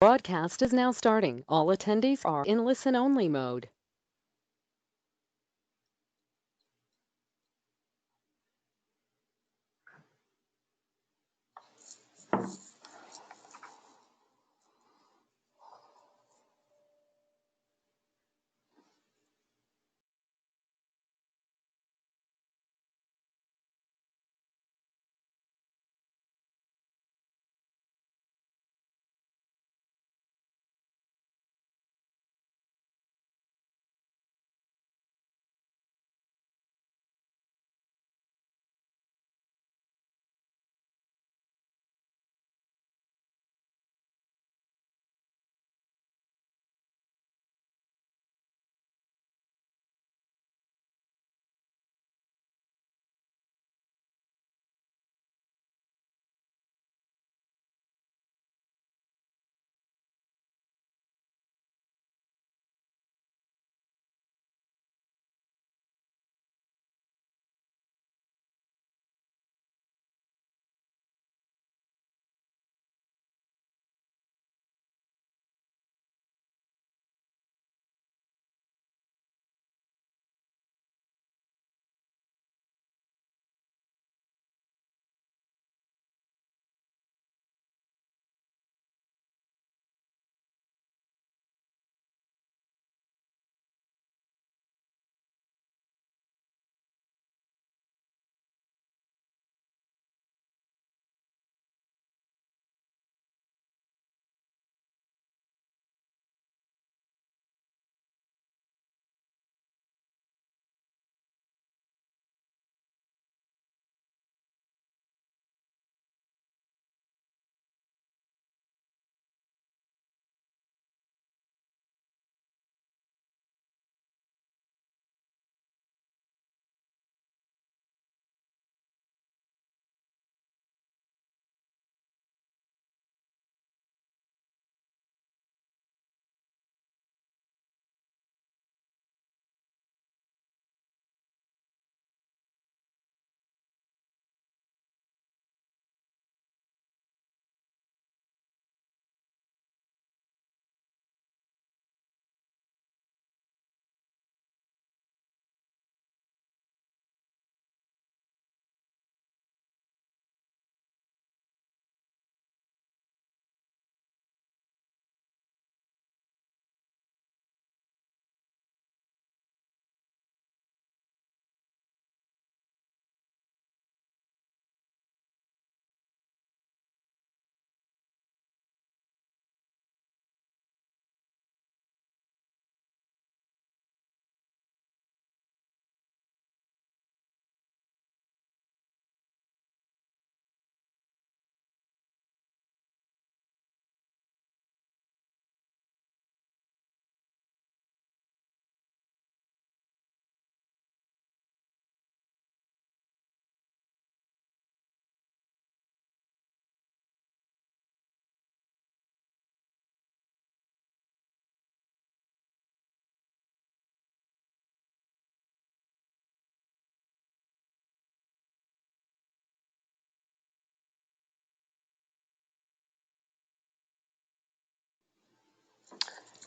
Broadcast is now starting. All attendees are in listen-only mode.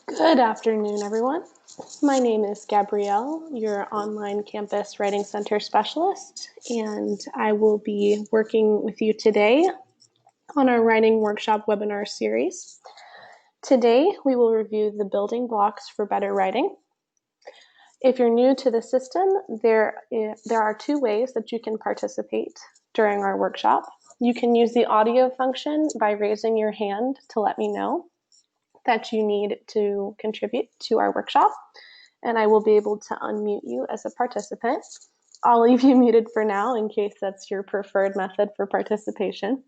Good afternoon, everyone. My name is Gabrielle, your online campus writing center specialist, and I will be working with you today on our writing workshop webinar series. Today, we will review the building blocks for better writing. If you're new to the system, there are two ways that you can participate during our workshop. You can use the audio function by raising your hand to let me know that you need to contribute to our workshop, and I will be able to unmute you as a participant. I'll leave you muted for now in case that's your preferred method for participation.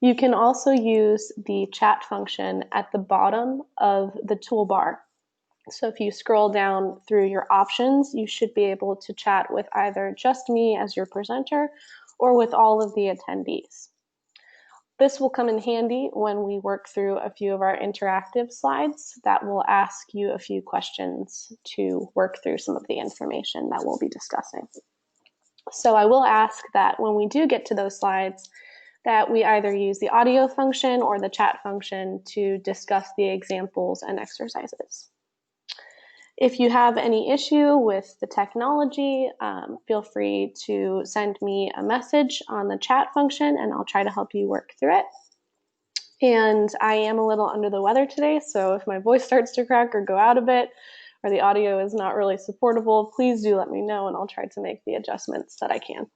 You can also use the chat function at the bottom of the toolbar. So if you scroll down through your options, you should be able to chat with either just me as your presenter or with all of the attendees. This will come in handy when we work through a few of our interactive slides that will ask you a few questions to work through some of the information that we'll be discussing. So I will ask that when we do get to those slides, that we either use the audio function or the chat function to discuss the examples and exercises. If you have any issue with the technology, feel free to send me a message on the chat function and I'll try to help you work through it. And I am a little under the weather today, so if my voice starts to crack or go out a bit, or the audio is not really supportable, please do let me know and I'll try to make the adjustments that I can.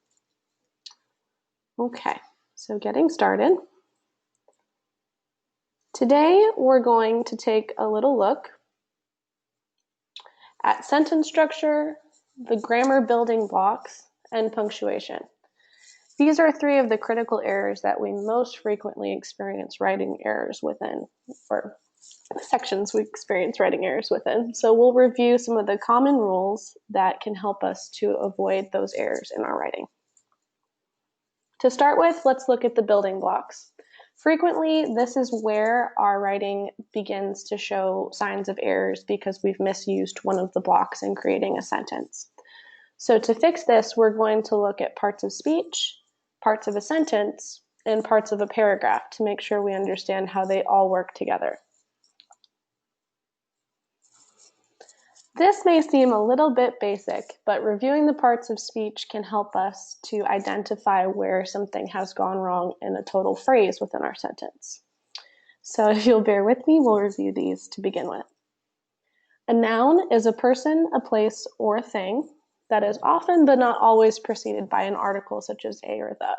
Okay, so getting started. Today we're going to take a little look at sentence structure, the grammar building blocks, and punctuation. These are three of the critical errors that we most frequently experience writing errors within, or sections we experience writing errors within. So we'll review some of the common rules that can help us to avoid those errors in our writing. To start with, let's look at the building blocks. Frequently, this is where our writing begins to show signs of errors because we've misused one of the blocks in creating a sentence. So to fix this, we're going to look at parts of speech, parts of a sentence, and parts of a paragraph to make sure we understand how they all work together. This may seem a little bit basic, but reviewing the parts of speech can help us to identify where something has gone wrong in a total phrase within our sentence. So if you'll bear with me, we'll review these to begin with. A noun is a person, a place, or a thing that is often but not always preceded by an article such as a or the.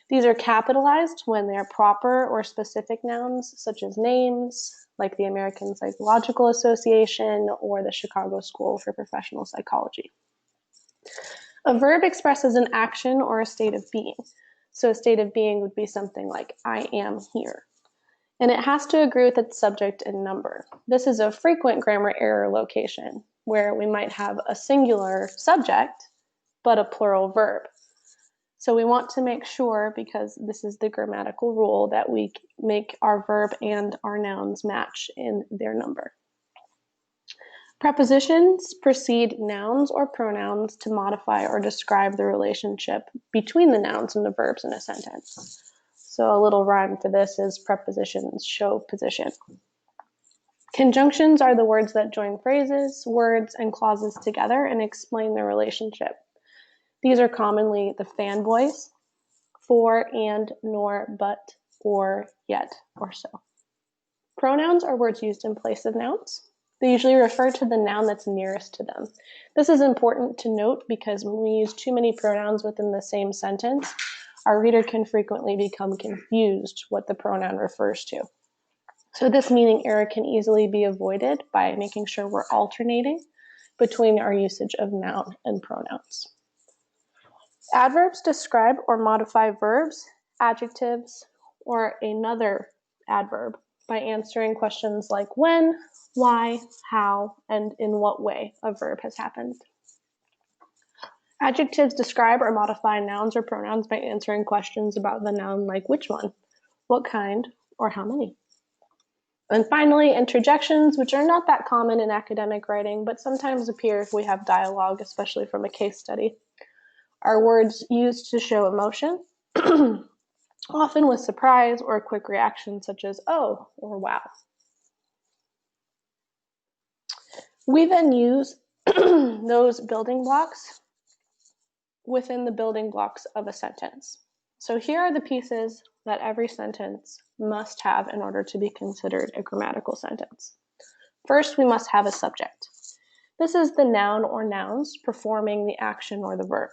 These are capitalized when they are proper or specific nouns such as names, like the American Psychological Association or the Chicago School for Professional Psychology. A verb expresses an action or a state of being. So a state of being would be something like, I am here. And it has to agree with its subject and number. This is a frequent grammar error location, where we might have a singular subject, but a plural verb. So we want to make sure, because this is the grammatical rule, that we make our verb and our nouns match in their number. Prepositions precede nouns or pronouns to modify or describe the relationship between the nouns and the verbs in a sentence. So a little rhyme for this is prepositions show position. Conjunctions are the words that join phrases, words, and clauses together and explain their relationship. These are commonly the fanboys, for, and, nor, but, or, yet, or so. Pronouns are words used in place of nouns. They usually refer to the noun that's nearest to them. This is important to note because when we use too many pronouns within the same sentence, our reader can frequently become confused what the pronoun refers to. So this meaning error can easily be avoided by making sure we're alternating between our usage of noun and pronouns. Adverbs describe or modify verbs, adjectives, or another adverb by answering questions like when, why, how, and in what way a verb has happened. Adjectives describe or modify nouns or pronouns by answering questions about the noun like which one, what kind, or how many. And finally, interjections, which are not that common in academic writing, but sometimes appear if we have dialogue, especially from a case study, are words used to show emotion, often with surprise or a quick reaction such as, oh, or wow. We then use those building blocks within the building blocks of a sentence. So here are the pieces that every sentence must have in order to be considered a grammatical sentence. First, we must have a subject. This is the noun or nouns performing the action or the verb.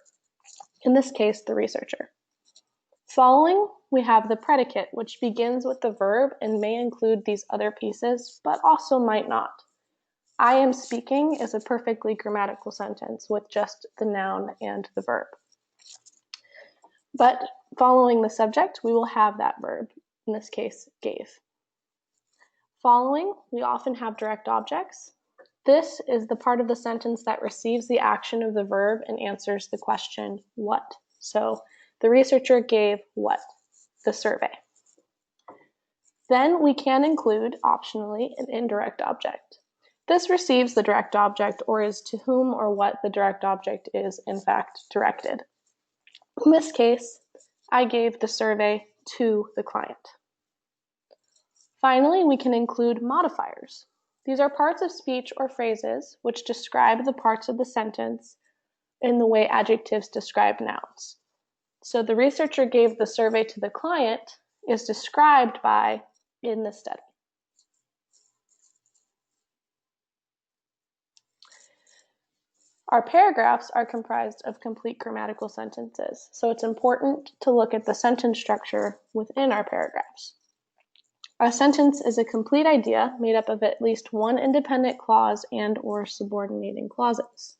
In this case, the researcher. Following, we have the predicate, which begins with the verb and may include these other pieces, but also might not. I am speaking is a perfectly grammatical sentence with just the noun and the verb. But following the subject, we will have that verb, in this case, gave. Following, we often have direct objects. This is the part of the sentence that receives the action of the verb and answers the question, what? So the researcher gave what? The survey. Then we can include, optionally, an indirect object. This receives the direct object or is to whom or what the direct object is, in fact, directed. In this case, I gave the survey to the client. Finally, we can include modifiers. These are parts of speech or phrases which describe the parts of the sentence in the way adjectives describe nouns. So the researcher gave the survey to the client is described by in the study. Our paragraphs are comprised of complete grammatical sentences, so it's important to look at the sentence structure within our paragraphs. A sentence is a complete idea made up of at least one independent clause and or subordinating clauses.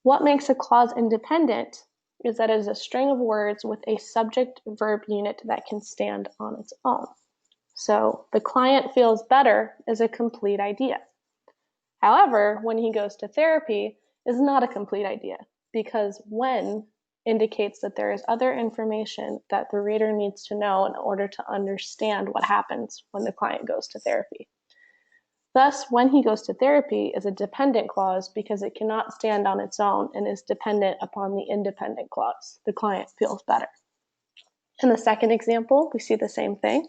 What makes a clause independent is that it is a string of words with a subject-verb unit that can stand on its own. So the client feels better is a complete idea. However, when he goes to therapy is not a complete idea because when indicates that there is other information that the reader needs to know in order to understand what happens when the client goes to therapy. Thus, when he goes to therapy is a dependent clause because it cannot stand on its own and is dependent upon the independent clause. The client feels better. In the second example, we see the same thing.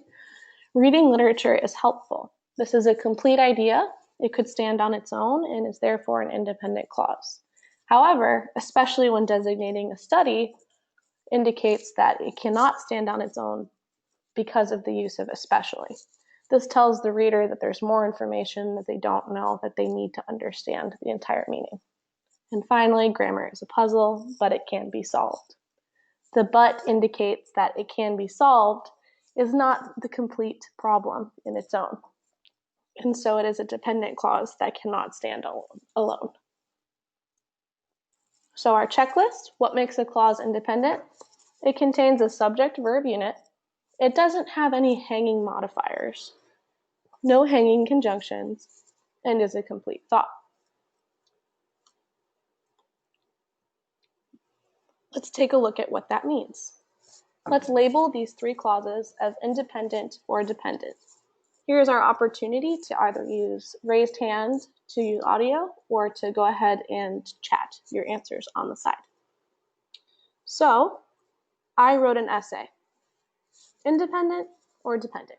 Reading literature is helpful. This is a complete idea. It could stand on its own and is therefore an independent clause. However, especially when designating a study, indicates that it cannot stand on its own because of the use of especially. This tells the reader that there's more information that they don't know that they need to understand the entire meaning. And finally, grammar is a puzzle, but it can be solved. The but indicates that it can be solved is not the complete problem in its own. And so it is a dependent clause that cannot stand alone. So our checklist, what makes a clause independent? It contains a subject-verb unit. It doesn't have any hanging modifiers, no hanging conjunctions, and is a complete thought. Let's take a look at what that means. Let's label these three clauses as independent or dependent. Here's our opportunity to either use raised hand to use audio or to go ahead and chat your answers on the side. So I wrote an essay. Independent or dependent?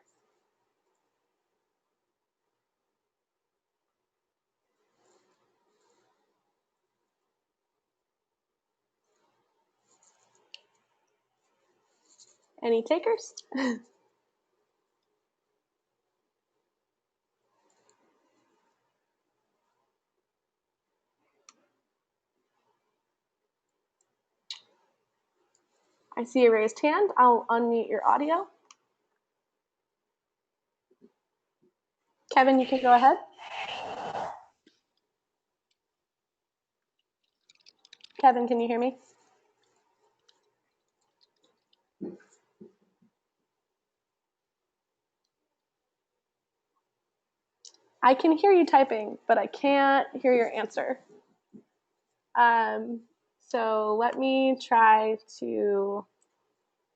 Any takers? I see a raised hand. I'll unmute your audio. Kevin, you can go ahead. Kevin, can you hear me? I can hear you typing, but I can't hear your answer. So let me try to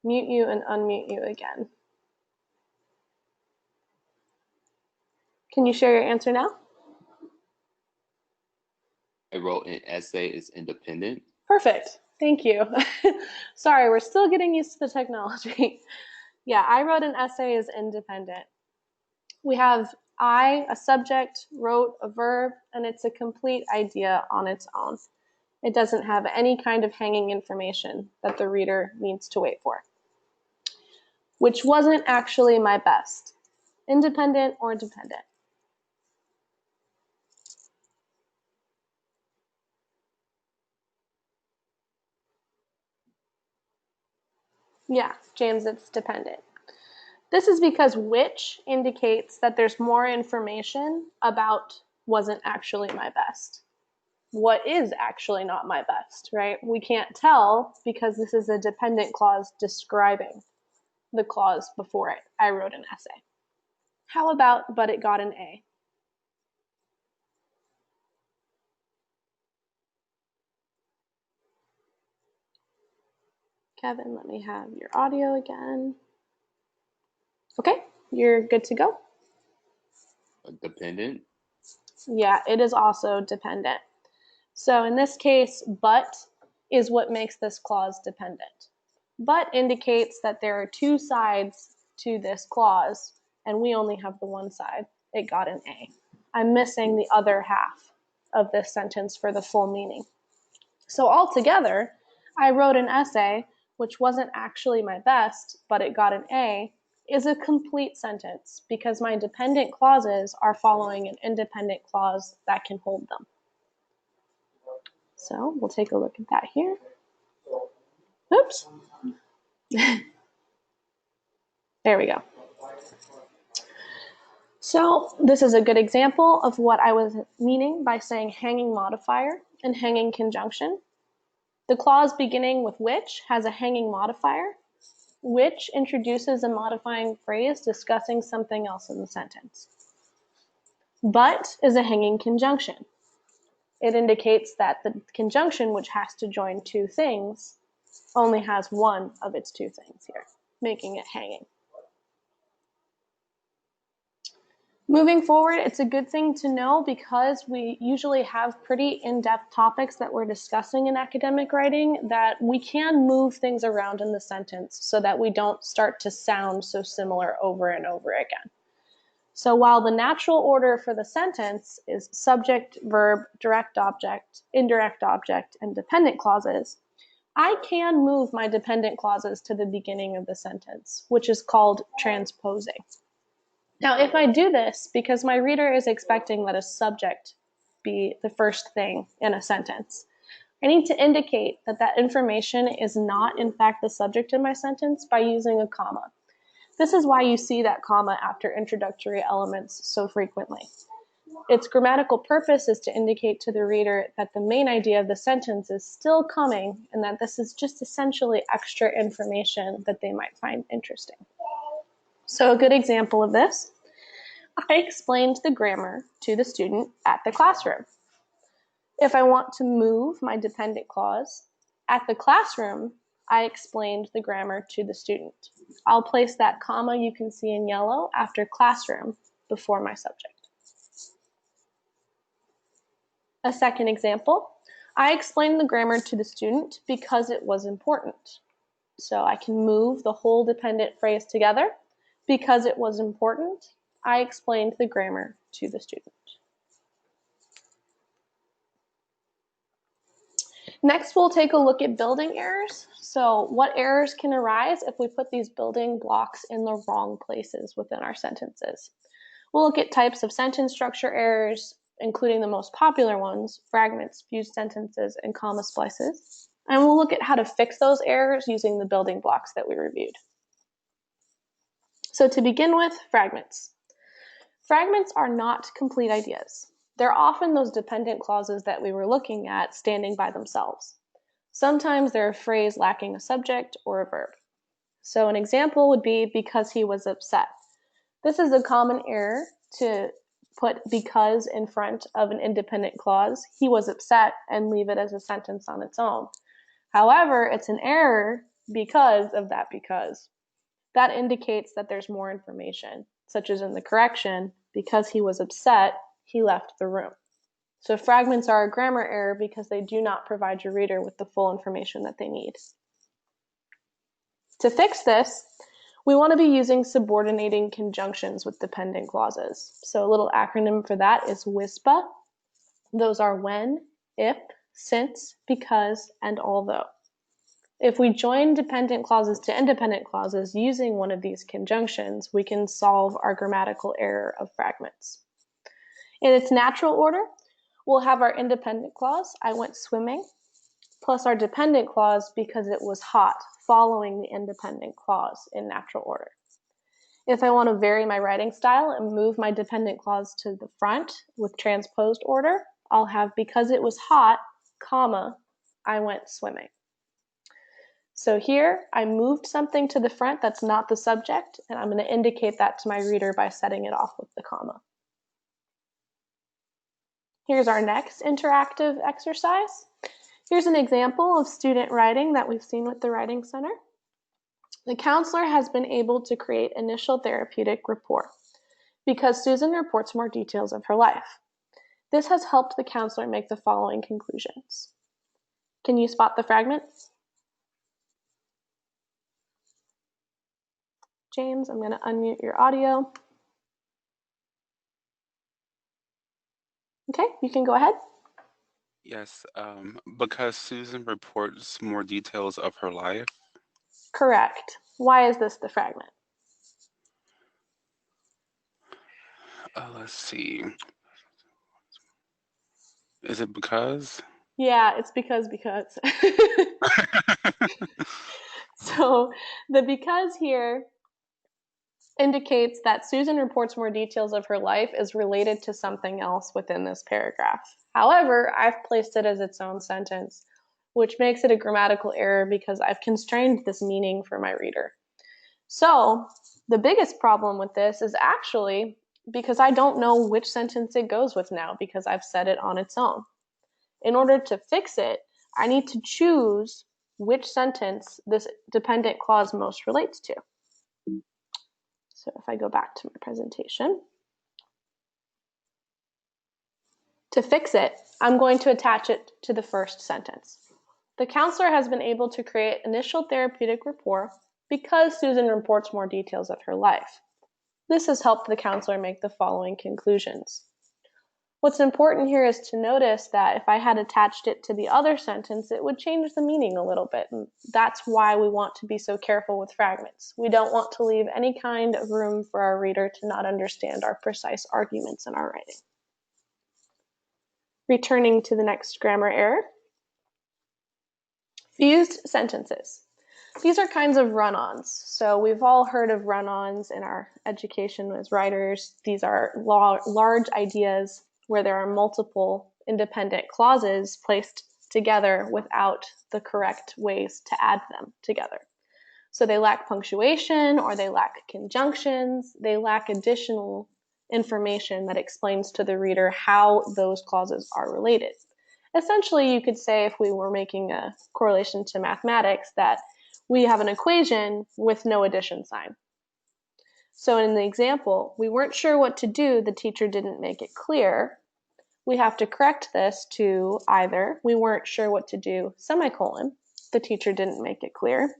mute you and unmute you again. Can you share your answer now? I wrote an essay is independent. Perfect. Thank you. Sorry, we're still getting used to the technology. Yeah, I wrote an essay is independent. We have I, a subject, wrote a verb, and it's a complete idea on its own. It doesn't have any kind of hanging information that the reader needs to wait for. Which wasn't actually my best. Independent or dependent? Yeah, James, it's dependent. This is because which indicates that there's more information about wasn't actually my best. What is actually not my best, right? We can't tell because this is a dependent clause describing the clause before it. I wrote an essay. How about, but it got an A? Kevin, let me have your audio again. Okay, you're good to go. Dependent. Yeah, it is also dependent. So in this case, but is what makes this clause dependent. but indicates that there are two sides to this clause, and we only have the one side. It got an A. I'm missing the other half of this sentence for the full meaning. So altogether, I wrote an essay, which wasn't actually my best, but it got an A, is a complete sentence because my dependent clauses are following an independent clause that can hold them. So we'll take a look at that here. Oops. There we go. So this is a good example of what I was meaning by saying hanging modifier and hanging conjunction. The clause beginning with which has a hanging modifier, which introduces a modifying phrase discussing something else in the sentence. But is a hanging conjunction. It indicates that the conjunction, which has to join two things, only has one of its two things here, making it hanging. Moving forward, it's a good thing to know because we usually have pretty in-depth topics that we're discussing in academic writing that we can move things around in the sentence so that we don't start to sound so similar over and over again. So while the natural order for the sentence is subject, verb, direct object, indirect object, and dependent clauses, I can move my dependent clauses to the beginning of the sentence, which is called transposing. Now, if I do this because my reader is expecting that a subject be the first thing in a sentence, I need to indicate that that information is not, in fact, the subject in my sentence by using a comma. This is why you see that comma after introductory elements so frequently. Its grammatical purpose is to indicate to the reader that the main idea of the sentence is still coming and that this is just essentially extra information that they might find interesting. So a good example of this, I explained the grammar to the student at the classroom. If I want to move my dependent clause, at the classroom, I explained the grammar to the student. I'll place that comma you can see in yellow after classroom before my subject. A second example, I explained the grammar to the student because it was important. So I can move the whole dependent phrase together. Because it was important, I explained the grammar to the student. Next, we'll take a look at building errors. So what errors can arise if we put these building blocks in the wrong places within our sentences? We'll look at types of sentence structure errors, including the most popular ones, fragments, fused sentences, and comma splices. And we'll look at how to fix those errors using the building blocks that we reviewed. So to begin with, fragments. Fragments are not complete ideas. They're often those dependent clauses that we were looking at standing by themselves. Sometimes they're a phrase lacking a subject or a verb. So an example would be because he was upset. This is a common error to put because in front of an independent clause, he was upset, and leave it as a sentence on its own. However, it's an error because of that because. That indicates that there's more information, such as in the correction, because he was upset, he left the room. So fragments are a grammar error because they do not provide your reader with the full information that they need. To fix this, we want to be using subordinating conjunctions with dependent clauses. So a little acronym for that is WISPA. Those are when, if, since, because, and although. If we join dependent clauses to independent clauses using one of these conjunctions, we can solve our grammatical error of fragments. In its natural order, we'll have our independent clause, I went swimming, plus our dependent clause, because it was hot, following the independent clause in natural order. If I want to vary my writing style and move my dependent clause to the front with transposed order, I'll have because it was hot, comma, I went swimming. So here, I moved something to the front that's not the subject, and I'm going to indicate that to my reader by setting it off with the comma. Here's our next interactive exercise. Here's an example of student writing that we've seen with the Writing Center. The counselor has been able to create initial therapeutic rapport because Susan reports more details of her life. This has helped the counselor make the following conclusions. Can you spot the fragments? James. I'm going to unmute your audio. Okay, you can go ahead. Yes, because Susan reports more details of her life. Correct. Why is this the fragment? Let's see. Is it because? Yeah, it's because. So the because here indicates that Susan reports more details of her life is related to something else within this paragraph. However, I've placed it as its own sentence, which makes it a grammatical error because I've constrained this meaning for my reader. So the biggest problem with this is actually because I don't know which sentence it goes with now because I've set it on its own. In order to fix it, I need to choose which sentence this dependent clause most relates to. So if I go back to my presentation, to fix it, I'm going to attach it to the first sentence. The counselor has been able to create initial therapeutic rapport because Susan reports more details of her life. This has helped the counselor make the following conclusions. What's important here is to notice that if I had attached it to the other sentence, it would change the meaning a little bit. And that's why we want to be so careful with fragments. We don't want to leave any kind of room for our reader to not understand our precise arguments in our writing. Returning to the next grammar error. Fused sentences. These are kinds of run-ons. So we've all heard of run-ons in our education as writers. These are large ideas where there are multiple independent clauses placed together without the correct ways to add them together. So they lack punctuation or they lack conjunctions. They lack additional information that explains to the reader how those clauses are related. Essentially, you could say, if we were making a correlation to mathematics, that we have an equation with no addition sign. So in the example, we weren't sure what to do, the teacher didn't make it clear. We have to correct this to either we weren't sure what to do, semicolon, the teacher didn't make it clear,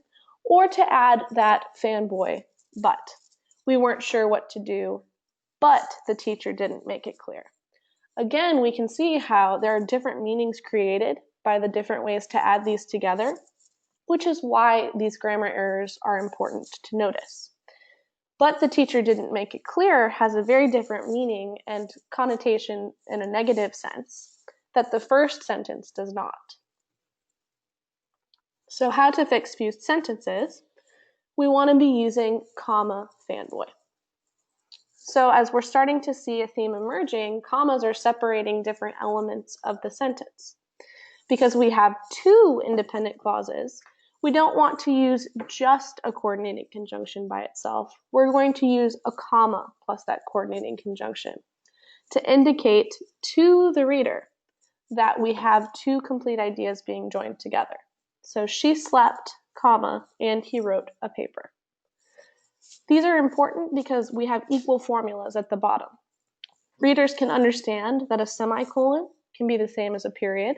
or to add that fanboy but. We weren't sure what to do, but the teacher didn't make it clear. Again, we can see how there are different meanings created by the different ways to add these together, which is why these grammar errors are important to notice. But the teacher didn't make it clear has a very different meaning and connotation in a negative sense that the first sentence does not. So how to fix fused sentences? We want to be using comma fanboy. So as we're starting to see a theme emerging, commas are separating different elements of the sentence. Because we have two independent clauses, we don't want to use just a coordinating conjunction by itself. We're going to use a comma plus that coordinating conjunction to indicate to the reader that we have two complete ideas being joined together. So she slept, comma, and he wrote a paper. These are important because we have equal formulas at the bottom. Readers can understand that a semicolon can be the same as a period,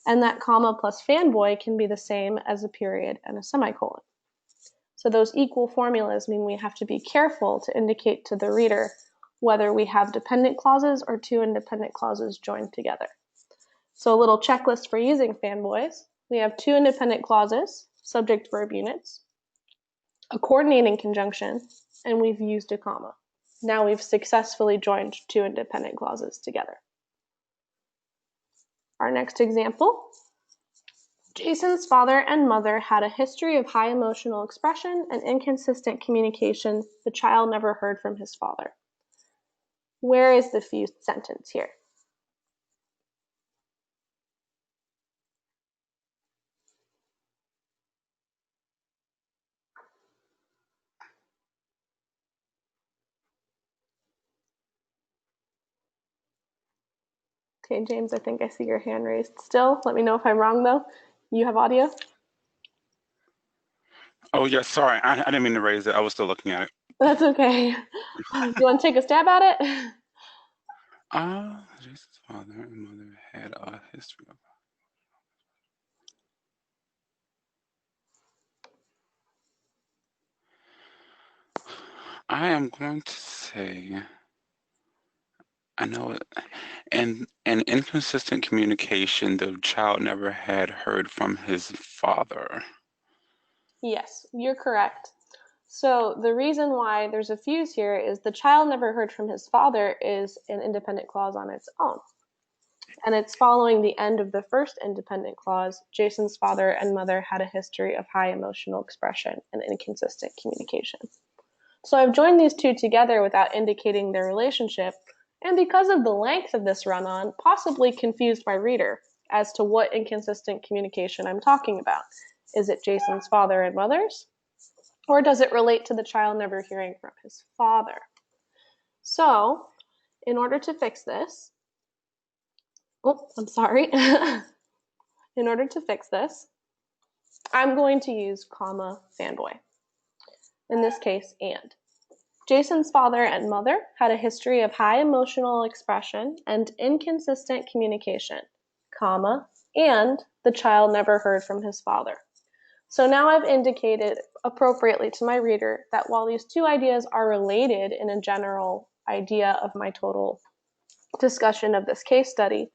and that comma plus fanboy can be the same as a period and a semicolon. So those equal formulas mean we have to be careful to indicate to the reader whether we have dependent clauses or two independent clauses joined together. So a little checklist for using fanboys. We have two independent clauses, subject-verb units, a coordinating conjunction, and we've used a comma. Now we've successfully joined two independent clauses together. Our next example. Jason's father and mother had a history of high emotional expression and inconsistent communication. The child never heard from his father. Where is the fused sentence here? Okay, James, I think I see your hand raised still. Let me know if I'm wrong, though. You have audio? Oh, yes, sorry. I didn't mean to raise it. I was still looking at it. That's okay. Do you want to take a stab at it? Jason's father and mother had a history of. I am going to say, I know it. And an inconsistent communication, the child never had heard from his father. Yes, you're correct. So the reason why there's a fuse here is the child never heard from his father is an independent clause on its own. And it's following the end of the first independent clause. Jason's father and mother had a history of high emotional expression and inconsistent communication. So I've joined these two together without indicating their relationship, and because of the length of this run-on, possibly confused my reader as to what inconsistent communication I'm talking about. Is it Jason's father and mother's? Or does it relate to the child never hearing from his father? So, in order to fix this, in order to fix this, I'm going to use comma fanboy. In this case, and. Jason's father and mother had a history of high emotional expression and inconsistent communication, comma, and the child never heard from his father. So now I've indicated appropriately to my reader that while these two ideas are related in a general idea of my total discussion of this case study,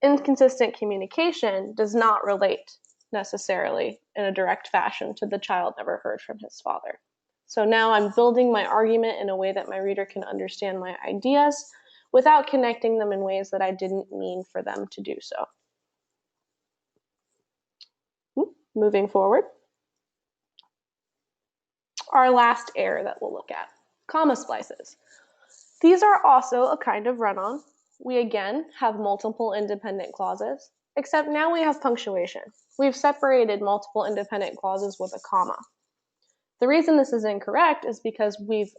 inconsistent communication does not relate necessarily in a direct fashion to the child never heard from his father. So now I'm building my argument in a way that my reader can understand my ideas without connecting them in ways that I didn't mean for them to do so. Moving forward. Our last error that we'll look at, comma splices. These are also a kind of run-on. We again have multiple independent clauses, except now we have punctuation. We've separated multiple independent clauses with a comma. The reason this is incorrect is because we've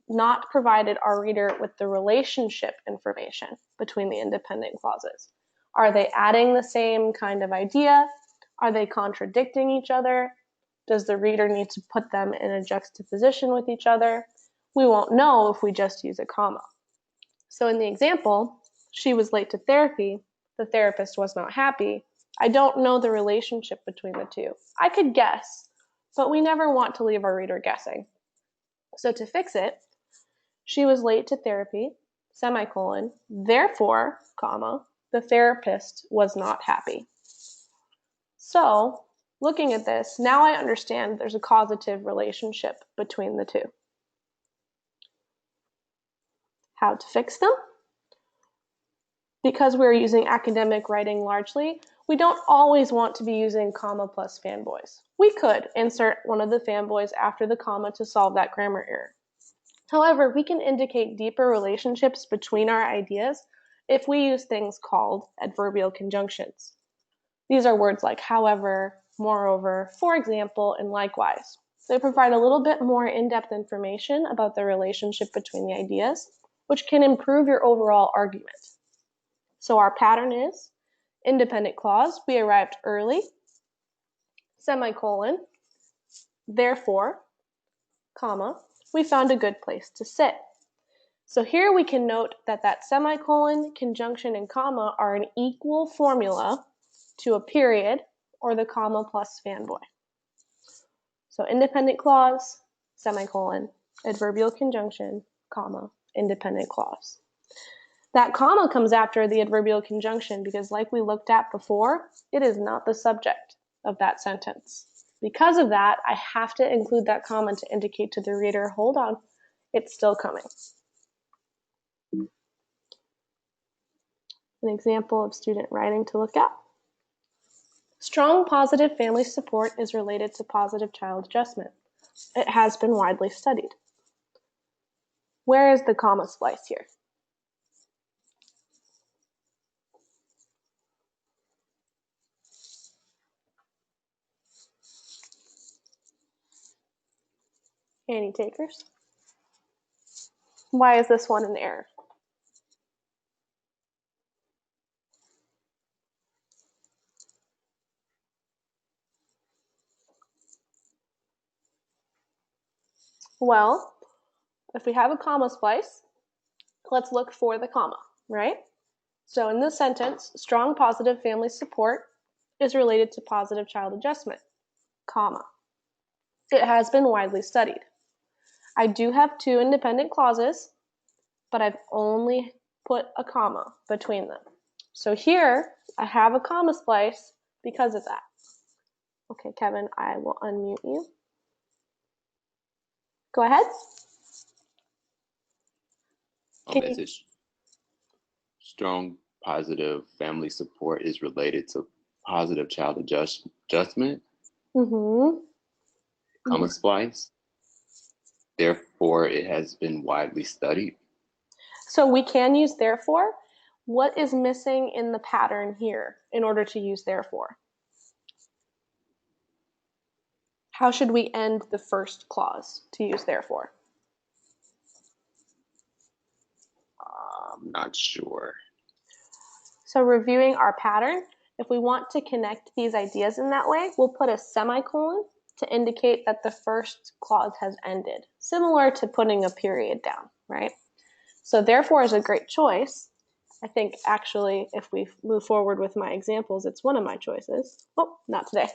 not provided our reader with the relationship information between the independent clauses. Are they adding the same kind of idea? Are they contradicting each other? Does the reader need to put them in a juxtaposition with each other? We won't know if we just use a comma. So in the example, she was late to therapy, the therapist was not happy. I don't know the relationship between the two. I could guess, but we never want to leave our reader guessing. So to fix it, she was late to therapy, semicolon, therefore, comma, the therapist was not happy. So, looking at this, now I understand there's a causative relationship between the two. How to fix them? Because we're using academic writing largely, we don't always want to be using comma plus fanboys. We could insert one of the fanboys after the comma to solve that grammar error. However, we can indicate deeper relationships between our ideas if we use things called adverbial conjunctions. These are words like however, moreover, for example, and likewise. They provide a little bit more in-depth information about the relationship between the ideas, which can improve your overall argument. So our pattern is independent clause, we arrived early, semicolon, therefore, comma, we found a good place to sit. So here we can note that that semicolon, conjunction, and comma are an equal formula to a period or the comma plus fanboy. So independent clause, semicolon, adverbial conjunction, comma, independent clause. That comma comes after the adverbial conjunction because, like we looked at before, it is not the subject of that sentence. Because of that, I have to include that comma to indicate to the reader, hold on, it's still coming. An example of student writing to look at. Strong positive family support is related to positive child adjustment. It has been widely studied. Where is the comma splice here? Any takers? Why is this one an error? Well, if we have a comma splice, let's look for the comma, right? So in this sentence, strong positive family support is related to positive child adjustment, comma. It has been widely studied. I do have two independent clauses, but I've only put a comma between them. So here I have a comma splice because of that. Okay, Kevin, I will unmute you. Go ahead. Strong positive family support is related to positive child adjustment, comma splice. Therefore, it has been widely studied. So we can use therefore. What is missing in the pattern here in order to use therefore? How should we end the first clause to use therefore? I'm not sure. So reviewing our pattern, if we want to connect these ideas in that way, we'll put a semicolon to indicate that the first clause has ended, similar to putting a period down, right? So therefore is a great choice. I think actually if we move forward with my examples, it's one of my choices. Oh, not today.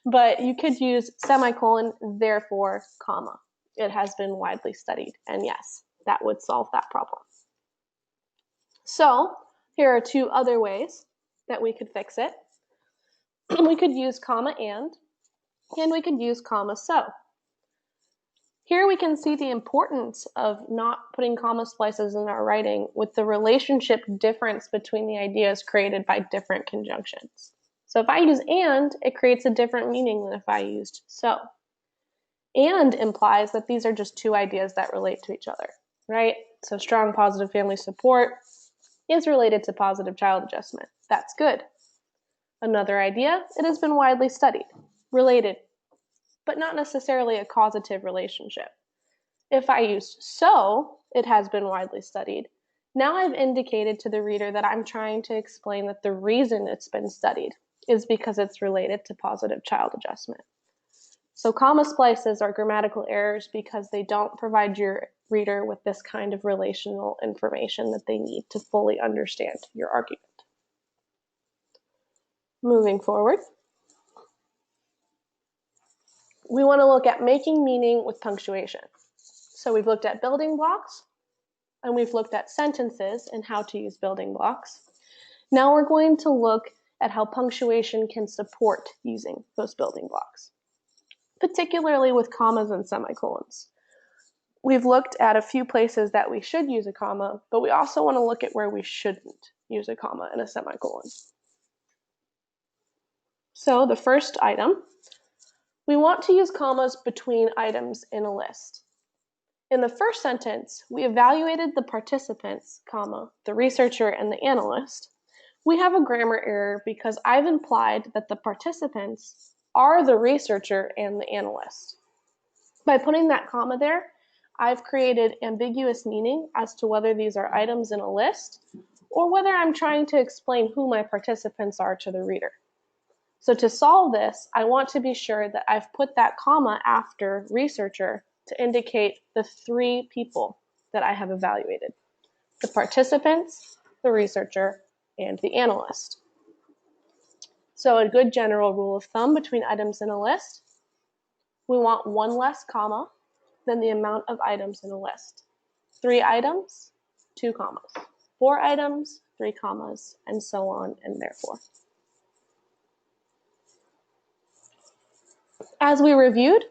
But you could use semicolon, therefore, comma. It has been widely studied. And yes, that would solve that problem. So here are two other ways that we could fix it. We could use comma and we could use comma so. Here we can see the importance of not putting comma splices in our writing with the relationship difference between the ideas created by different conjunctions. So if I use and, it creates a different meaning than if I used so. And implies that these are just two ideas that relate to each other, right? So strong positive family support is related to positive child adjustment. That's good. Another idea, it has been widely studied, related, but not necessarily a causative relationship. If I used so, it has been widely studied. Now I've indicated to the reader that I'm trying to explain that the reason it's been studied is because it's related to positive child adjustment. So comma splices are grammatical errors because they don't provide your reader with this kind of relational information that they need to fully understand your argument. Moving forward, we want to look at making meaning with punctuation. So we've looked at building blocks, and we've looked at sentences and how to use building blocks. Now we're going to look at how punctuation can support using those building blocks, particularly with commas and semicolons. We've looked at a few places that we should use a comma, but we also want to look at where we shouldn't use a comma and a semicolon. So the first item, we want to use commas between items in a list. In the first sentence, we evaluated the participants, comma, the researcher and the analyst. We have a grammar error because I've implied that the participants are the researcher and the analyst. By putting that comma there, I've created ambiguous meaning as to whether these are items in a list or whether I'm trying to explain who my participants are to the reader. So to solve this, I want to be sure that I've put that comma after researcher to indicate the three people that I have evaluated: the participants, the researcher, and the analyst. So a good general rule of thumb between items in a list, we want one less comma than the amount of items in a list. 3 items, 2 commas. 4 items, 3 commas, and so on and therefore. As we reviewed,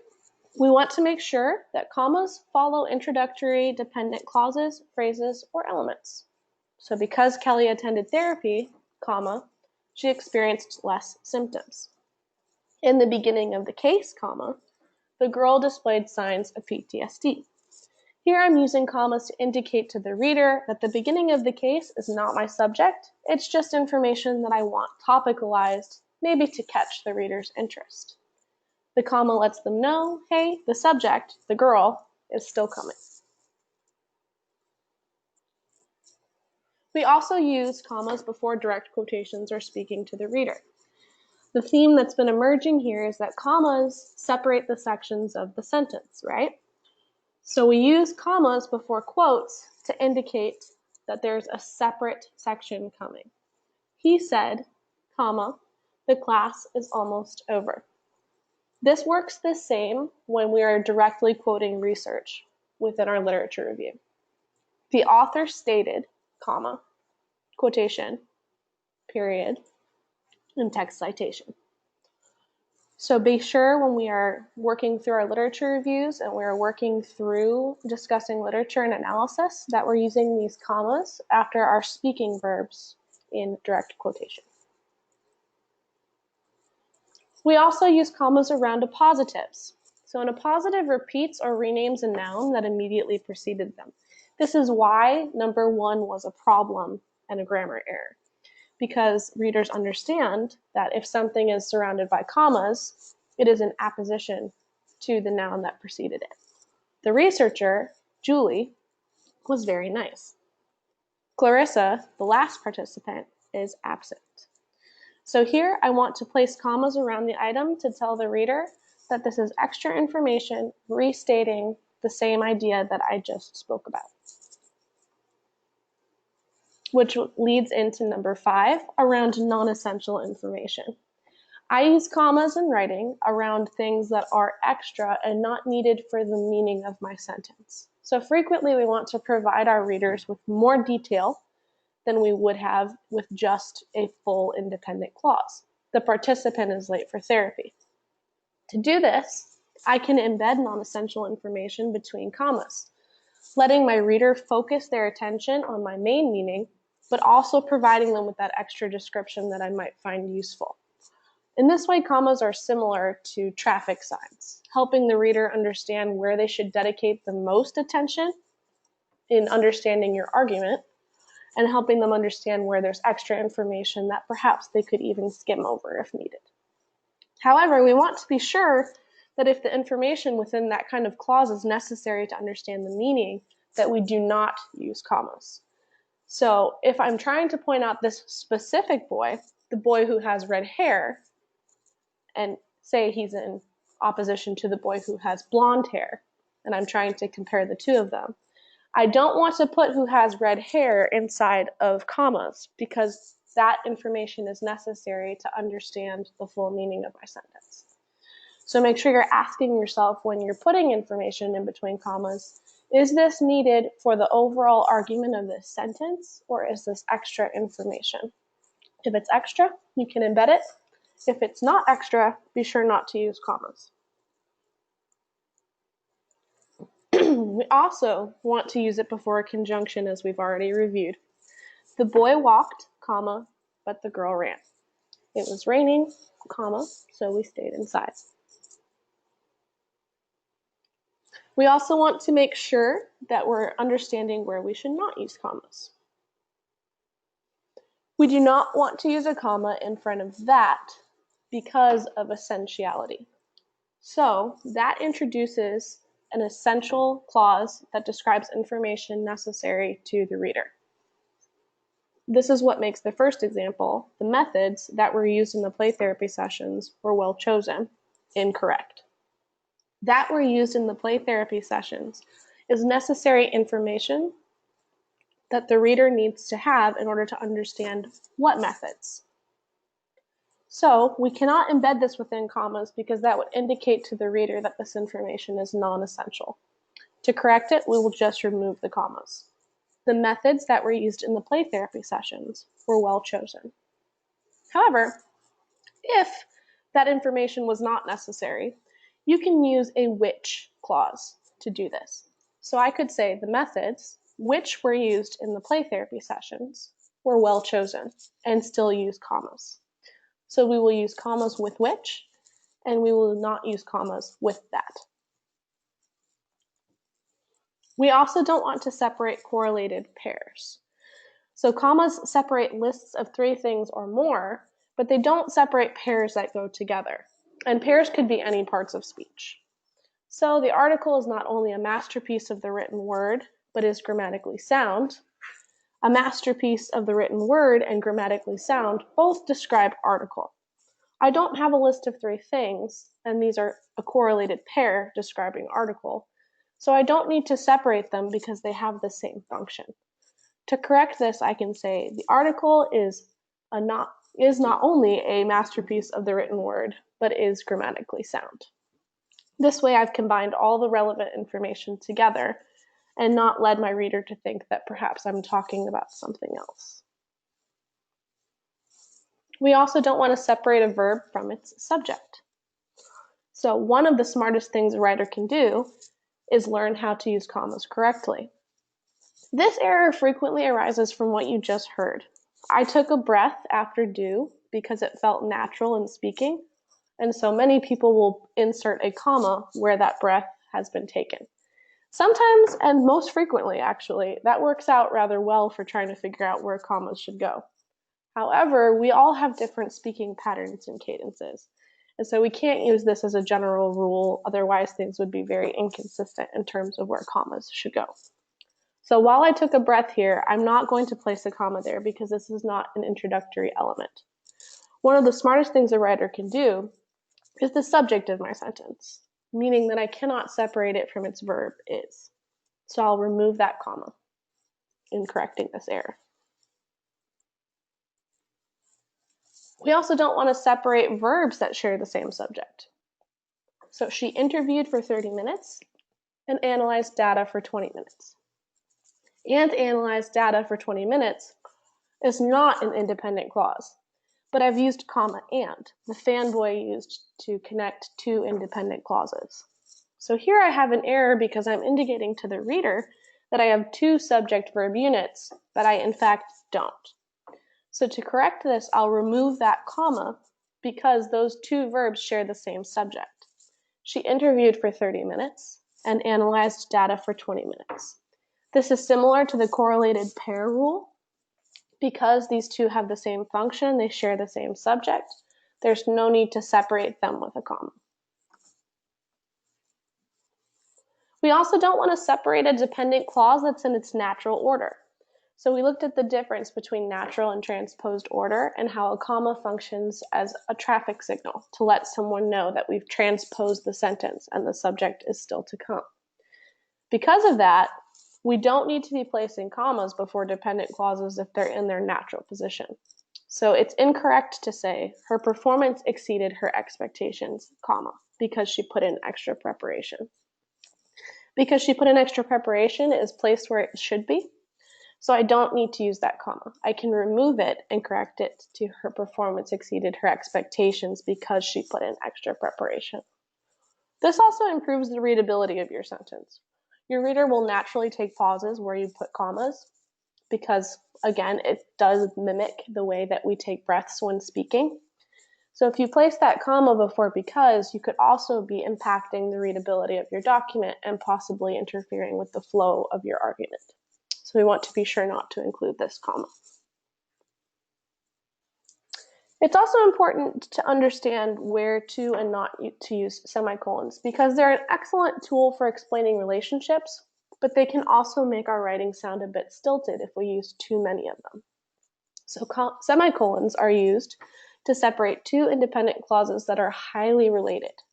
we want to make sure that commas follow introductory dependent clauses, phrases, or elements. So because Kelly attended therapy, comma, she experienced less symptoms. In the beginning of the case, comma, the girl displayed signs of PTSD. Here I'm using commas to indicate to the reader that the beginning of the case is not my subject, it's just information that I want topicalized, maybe to catch the reader's interest. The comma lets them know, hey, the subject, the girl, is still coming. We also use commas before direct quotations or speaking to the reader. The theme that's been emerging here is that commas separate the sections of the sentence, right? So we use commas before quotes to indicate that there's a separate section coming. He said, comma, the class is almost over. This works the same when we are directly quoting research within our literature review. The author stated, comma, quotation, period, and text citation. So be sure when we are working through our literature reviews and we are working through discussing literature and analysis that we're using these commas after our speaking verbs in direct quotation. We also use commas around appositives. So an appositive repeats or renames a noun that immediately preceded them. This is why number 1 was a problem and a grammar error, because readers understand that if something is surrounded by commas, it is an apposition to the noun that preceded it. The researcher, Julie, was very nice. Clarissa, the last participant, is absent. So here I want to place commas around the item to tell the reader that this is extra information restating the same idea that I just spoke about. Which leads into number 5, around non-essential information. I use commas in writing around things that are extra and not needed for the meaning of my sentence. So frequently we want to provide our readers with more detail than we would have with just a full independent clause. The participant is late for therapy. To do this, I can embed non-essential information between commas, letting my reader focus their attention on my main meaning, but also providing them with that extra description that I might find useful. In this way, commas are similar to traffic signs, helping the reader understand where they should dedicate the most attention in understanding your argument, and helping them understand where there's extra information that perhaps they could even skim over if needed. However, we want to be sure that if the information within that kind of clause is necessary to understand the meaning, that we do not use commas. So if I'm trying to point out this specific boy, the boy who has red hair, and say he's in opposition to the boy who has blonde hair, and I'm trying to compare the two of them, I don't want to put who has red hair inside of commas because that information is necessary to understand the full meaning of my sentence. So make sure you're asking yourself when you're putting information in between commas, is this needed for the overall argument of this sentence, or is this extra information? If it's extra, you can embed it. If it's not extra, be sure not to use commas. We also want to use it before a conjunction, as we've already reviewed. The boy walked, comma, but the girl ran. It was raining, comma, so we stayed inside. We also want to make sure that we're understanding where we should not use commas. We do not want to use a comma in front of that because of essentiality. So that introduces an essential clause that describes information necessary to the reader. This is what makes the first example, the methods that were used in the play therapy sessions were well chosen, incorrect. That were used in the play therapy sessions is necessary information that the reader needs to have in order to understand what methods. So we cannot embed this within commas because that would indicate to the reader that this information is non-essential. To correct it, we will just remove the commas. The methods that were used in the play therapy sessions were well chosen. However, if that information was not necessary, you can use a which clause to do this. So I could say the methods which were used in the play therapy sessions were well chosen and still use commas. So we will use commas with which, and we will not use commas with that. We also don't want to separate correlated pairs. So commas separate lists of 3 things or more, but they don't separate pairs that go together. And pairs could be any parts of speech. So the article is not only a masterpiece of the written word, but is grammatically sound. A masterpiece of the written word and grammatically sound both describe article. I don't have a list of 3 things, and these are a correlated pair describing article, so I don't need to separate them because they have the same function. To correct this, I can say the article is a not is not only a masterpiece of the written word, but is grammatically sound. This way, I've combined all the relevant information together and not led my reader to think that perhaps I'm talking about something else. We also don't want to separate a verb from its subject. So one of the smartest things a writer can do is learn how to use commas correctly. This error frequently arises from what you just heard. I took a breath after do because it felt natural in speaking, and so many people will insert a comma where that breath has been taken. Sometimes, and most frequently actually, that works out rather well for trying to figure out where commas should go. However, we all have different speaking patterns and cadences, and so we can't use this as a general rule, otherwise things would be very inconsistent in terms of where commas should go. So while I took a breath here, I'm not going to place a comma there because this is not an introductory element. One of the smartest things a writer can do is the subject of my sentence, meaning that I cannot separate it from its verb is. So I'll remove that comma in correcting this error. We also don't want to separate verbs that share the same subject. So she interviewed for 30 minutes and analyzed data for 20 minutes. And analyzed data for 20 minutes is not an independent clause, but I've used comma and, the fanboy used to connect two independent clauses. So here I have an error because I'm indicating to the reader that I have two subject-verb units, but I in fact don't. So to correct this, I'll remove that comma because those two verbs share the same subject. She interviewed for 30 minutes and analyzed data for 20 minutes. This is similar to the correlated pair rule. Because these two have the same function, they share the same subject, there's no need to separate them with a comma. We also don't want to separate a dependent clause that's in its natural order. So we looked at the difference between natural and transposed order and how a comma functions as a traffic signal to let someone know that we've transposed the sentence and the subject is still to come. Because of that, we don't need to be placing commas before dependent clauses if they're in their natural position. So it's incorrect to say her performance exceeded her expectations, comma, because she put in extra preparation. Because she put in extra preparation is placed where it should be, so I don't need to use that comma. I can remove it and correct it to her performance exceeded her expectations because she put in extra preparation. This also improves the readability of your sentence. Your reader will naturally take pauses where you put commas because, again, it does mimic the way that we take breaths when speaking. So if you place that comma before because, you could also be impacting the readability of your document and possibly interfering with the flow of your argument. So we want to be sure not to include this comma. It's also important to understand where to and not to use semicolons because they're an excellent tool for explaining relationships, but they can also make our writing sound a bit stilted if we use too many of them. So semicolons are used to separate two independent clauses that are highly related.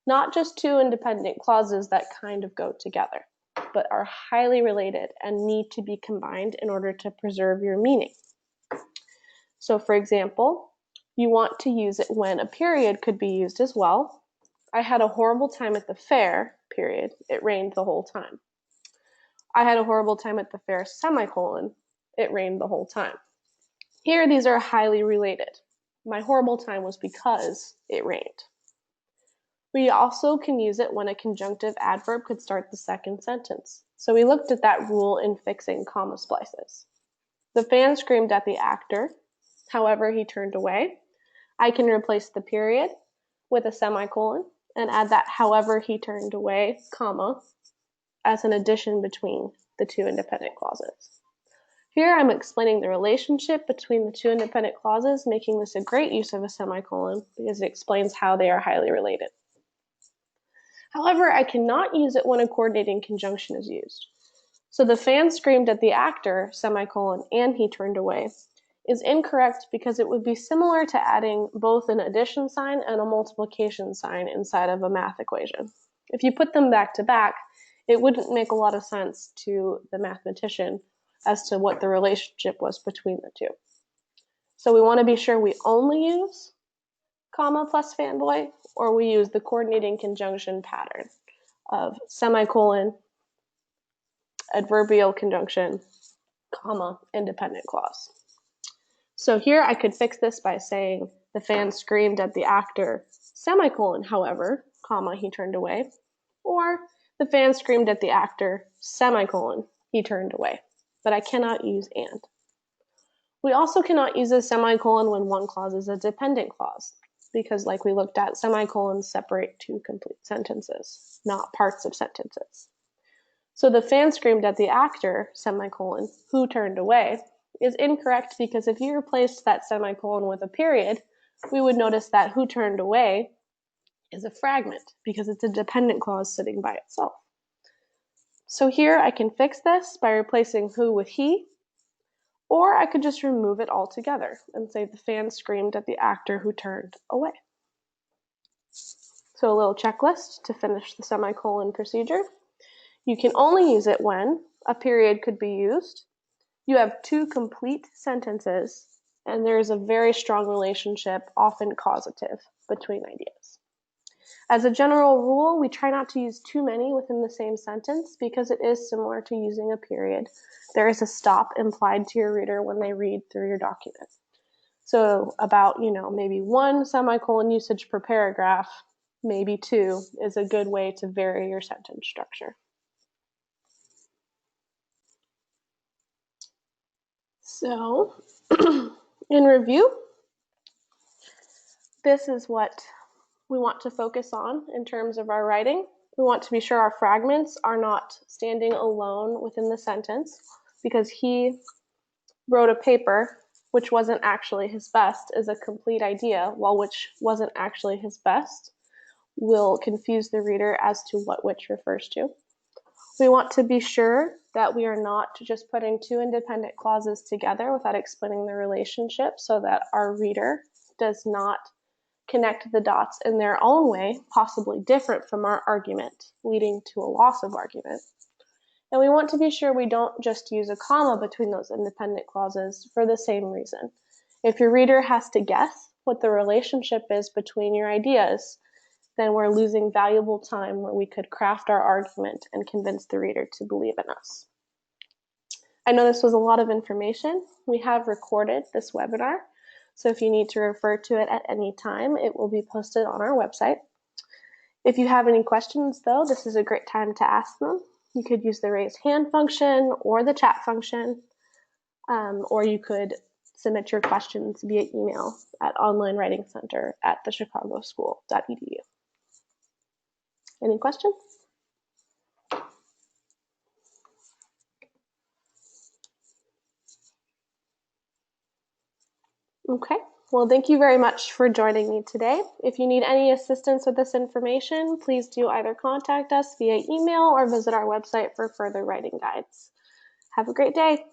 Not just two independent clauses that kind of go together, but are highly related and need to be combined in order to preserve your meaning. So for example, you want to use it when a period could be used as well. I had a horrible time at the fair, period. It rained the whole time. I had a horrible time at the fair, semicolon. It rained the whole time. Here, these are highly related. My horrible time was because it rained. We also can use it when a conjunctive adverb could start the second sentence. So we looked at that rule in fixing comma splices. The fan screamed at the actor. However, he turned away. I can replace the period with a semicolon and add that however he turned away, comma, as an addition between the two independent clauses. Here I'm explaining the relationship between the two independent clauses, making this a great use of a semicolon because it explains how they are highly related. However, I cannot use it when a coordinating conjunction is used. So the fan screamed at the actor, semicolon, and he turned away is incorrect because it would be similar to adding both an addition sign and a multiplication sign inside of a math equation. If you put them back to back, it wouldn't make a lot of sense to the mathematician as to what the relationship was between the two. So we want to be sure we only use comma plus fanboy, or we use the coordinating conjunction pattern of semicolon, adverbial conjunction, comma, independent clause. So here I could fix this by saying the fan screamed at the actor, semicolon, however, comma, he turned away, or the fan screamed at the actor, semicolon, he turned away. But I cannot use and. We also cannot use a semicolon when one clause is a dependent clause, because like we looked at, semicolons separate two complete sentences, not parts of sentences. So the fan screamed at the actor, semicolon, who turned away, is incorrect because if you replaced that semicolon with a period, we would notice that who turned away is a fragment because it's a dependent clause sitting by itself. So here I can fix this by replacing who with he, or I could just remove it altogether and say the fan screamed at the actor who turned away. So a little checklist to finish the semicolon procedure. You can only use it when a period could be used, you have two complete sentences, and there is a very strong relationship, often causative, between ideas. As a general rule, we try not to use too many within the same sentence because it is similar to using a period. There is a stop implied to your reader when they read through your document. So about, maybe one semicolon usage per paragraph, maybe two, is a good way to vary your sentence structure. So, in review, this is what we want to focus on in terms of our writing. We want to be sure our fragments are not standing alone within the sentence, because he wrote a paper which wasn't actually his best is a complete idea, while which wasn't actually his best will confuse the reader as to what which refers to. We want to be sure that we are not just putting two independent clauses together without explaining the relationship so that our reader does not connect the dots in their own way, possibly different from our argument, leading to a loss of argument. And we want to be sure we don't just use a comma between those independent clauses for the same reason. If your reader has to guess what the relationship is between your ideas, then we're losing valuable time where we could craft our argument and convince the reader to believe in us. I know this was a lot of information. We have recorded this webinar, so if you need to refer to it at any time, it will be posted on our website. If you have any questions, though, this is a great time to ask them. You could use the raise hand function or the chat function, or you could submit your questions via email at onlinewritingcenter@thechicagoschool.edu. Any questions? Okay, well, thank you very much for joining me today. If you need any assistance with this information, please do either contact us via email or visit our website for further writing guides. Have a great day.